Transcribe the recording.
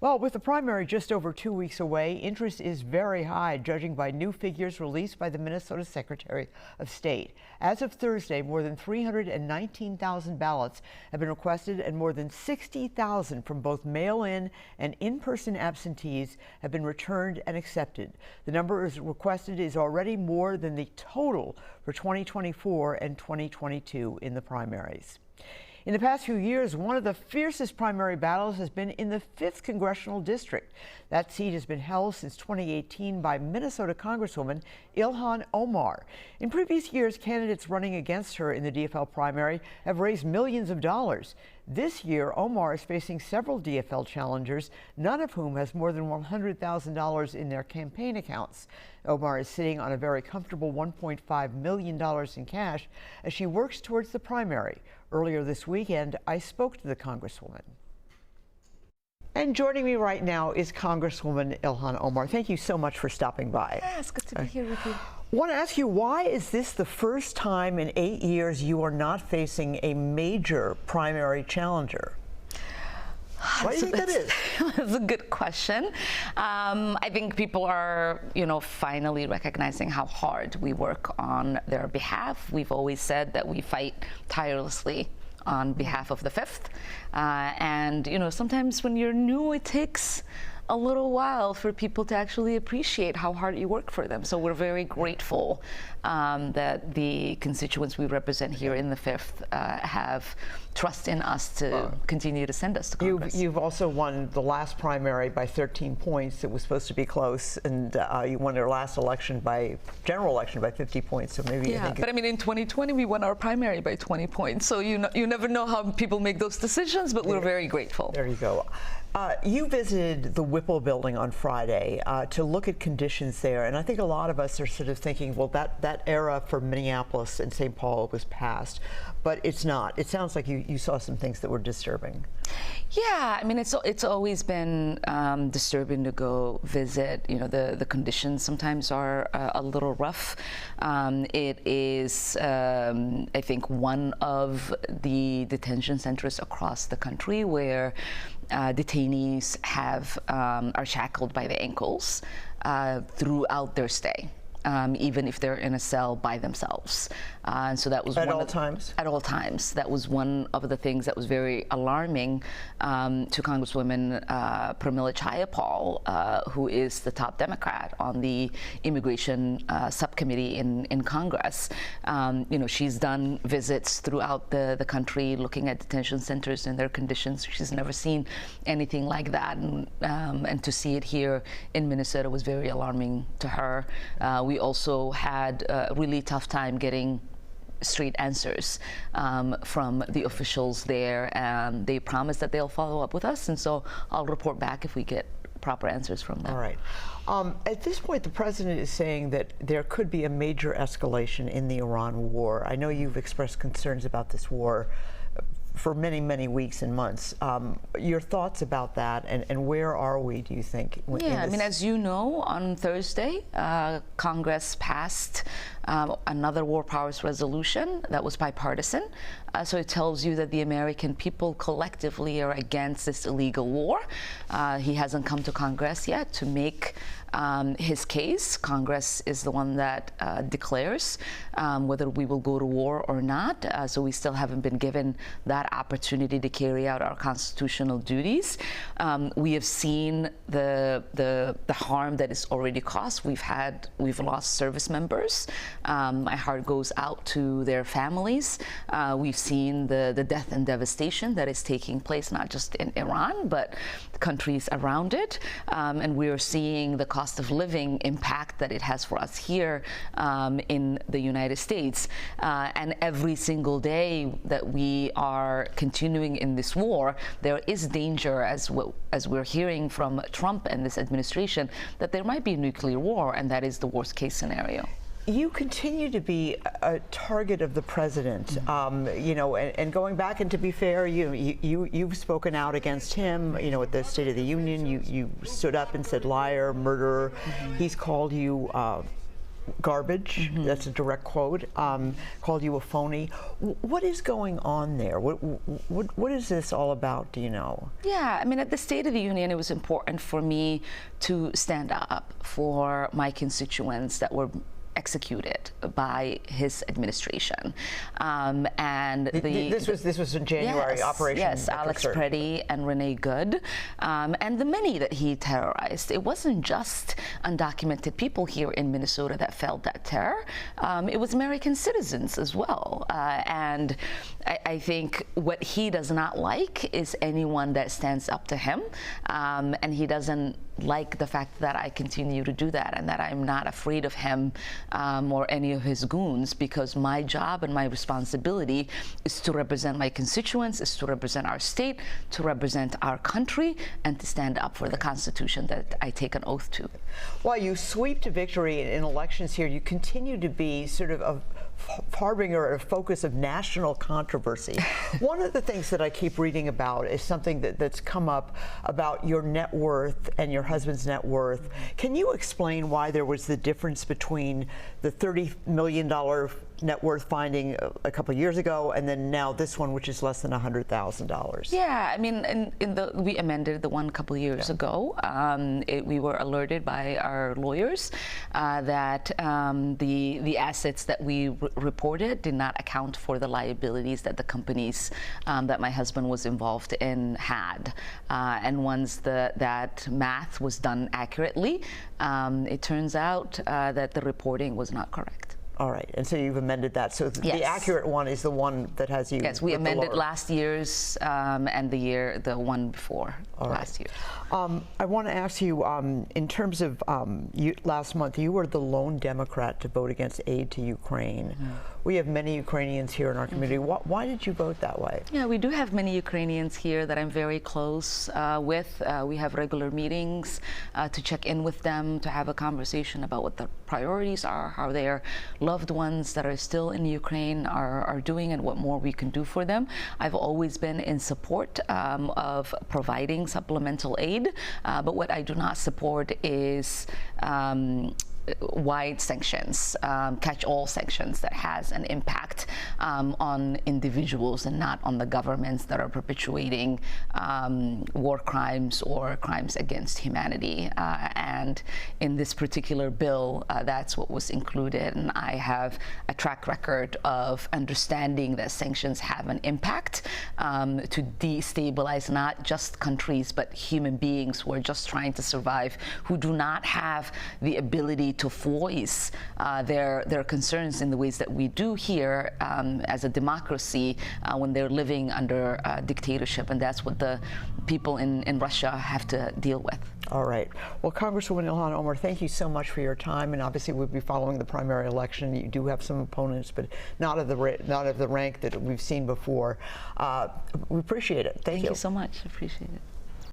Well, with the primary just over 2 weeks away, interest is very high, judging by new figures released by the Minnesota Secretary of State. As of Thursday, more than 319,000 ballots have been requested, and more than 60,000 from both mail-in and in-person absentees have been returned and accepted. The number requested is already more than the total for 2024 and 2022 in the primaries. In the past few years, one of the fiercest primary battles has been in the 5th Congressional District. That seat has been held since 2018 by Minnesota Congresswoman Ilhan Omar. In previous years, candidates running against her in the DFL primary have raised millions of dollars. This year, Omar is facing several DFL challengers, none of whom has more than $100,000 in their campaign accounts. Omar is sitting on a very comfortable $1.5 million in cash as she works towards the primary. Earlier this weekend, I spoke to the Congresswoman. And joining me right now is Congresswoman Ilhan Omar. Thank you so much for stopping by. Yeah, it's good to be here with you. I want to ask you, why is this the first time in 8 years you are not facing a major primary challenger? Why do you think that is? That's a good question. I think people are, finally recognizing how hard we work on their behalf. We've always said that we fight tirelessly on behalf of the 5th. And sometimes when you're new, it takes a little while for people to actually appreciate how hard you work for them. So we're very grateful that the constituents we represent here in the 5th have trust in us to continue to send us to Congress. You've also won the last primary by 13 points. It was supposed to be close, and you won your last general election by 50 points. So maybe yeah, but I mean, in 2020 we won our primary by 20 points. So you never know how people make those decisions, but we're very grateful. There you go. You visited the Whipple building on Friday to look at conditions there, and I think a lot of us are sort of thinking, well, that era for Minneapolis and St. Paul was past, but it's not. It sounds like you saw some things that were disturbing. Yeah, I mean, it's always been disturbing to go visit. The conditions sometimes are a little rough. It is, I think, one of the detention centers across the country where detainees are shackled by the ankles throughout their stay. Even if they're in a cell by themselves. And so that was at all times? At all times. That was one of the things that was very alarming to Congresswoman Pramila Jayapal, who is the top Democrat on the immigration subcommittee in Congress. She's done visits throughout the country looking at detention centers and their conditions. She's never seen anything like that. And to see it here in Minnesota was very alarming to her. We also had a really tough time getting straight answers from the officials there, and they promised that they'll follow up with us, and so I'll report back if we get proper answers from them. All right. At this point, the president is saying that there could be a major escalation in the Iran war. I know you've expressed concerns about this war for many, many weeks and months. Your thoughts about that, and where are we, do you think? Yeah, I mean, as you know, on Thursday, Congress passed another war powers resolution that was bipartisan. So it tells you that the American people collectively are against this illegal war. He hasn't come to Congress yet to make his case. Congress is the one that declares whether we will go to war or not. So we still haven't been given that opportunity to carry out our constitutional duties. We have seen the harm that is already caused. We've lost service members. My heart goes out to their families. We've seen the death and devastation that is taking place, not just in Iran, but countries around it. And we are seeing the cost of living impact that it has for us here in the United States. And every single day that we are continuing in this war, there is danger, as we're hearing from Trump and this administration, that there might be a nuclear war, and that is the worst case scenario. You continue to be a target of the president, and going back, and to be fair, you've spoken out against him, at the State of the Union. You stood up and said liar, murderer. He's called you garbage. That's a direct quote. Called you a phony. What is going on there? What is this all about? Do you know? Yeah, I mean, at the State of the Union, it was important for me to stand up for my constituents that were executed by his administration, and this was in January. Yes, Operation. Yes, Alex Preddy and Renee Good, and the many that he terrorized. It wasn't just undocumented people here in Minnesota that felt that terror. It was American citizens as well, and I think what he does not like is anyone that stands up to him, and he doesn't like the fact that I continue to do that and that I'm not afraid of him or any of his goons, because my job and my responsibility is to represent my constituents, is to represent our state, to represent our country, and to stand up for the Constitution that I take an oath to. While you sweep to victory in elections here, you continue to be sort of a harbinger or a focus of national controversy. One of the things that I keep reading about is something that's come up about your net worth and your husband's net worth. Can you explain why there was the difference between the $30 million net worth finding a couple of years ago and then now this one, which is less than $100,000? Yeah, I mean, we amended the one a couple of years ago. We were alerted by our lawyers that the assets that we reported did not account for the liabilities that the companies that my husband was involved in had. And once that math was done accurately, it turns out that the reporting was not correct. All right, and so you've amended that. So the accurate one is the one that has you. Yes, we amended last year's and the one before last year. I want to ask you, in terms of last month, you were the lone Democrat to vote against aid to Ukraine. We have many Ukrainians here in our community. Why did you vote that way? Yeah, we do have many Ukrainians here that I'm very close with. We have regular meetings to check in with them, to have a conversation about what the priorities are, how their loved ones that are still in Ukraine are doing, and what more we can do for them. I've always been in support of providing supplemental aid, but what I do not support is wide sanctions, catch-all sanctions that has an impact on individuals and not on the governments that are perpetuating war crimes or crimes against humanity. And in this particular bill, that's what was included. And I have a track record of understanding that sanctions have an impact to destabilize not just countries, but human beings who are just trying to survive, who do not have the ability to voice their concerns in the ways that we do here as a democracy when they're living under dictatorship, and that's what the people in Russia have to deal with. All right. Well, Congresswoman Ilhan Omar, thank you so much for your time, and obviously we'll be following the primary election. You do have some opponents, but not of the rank that we've seen before. We appreciate it. Thank you. Thank you so much. Appreciate it.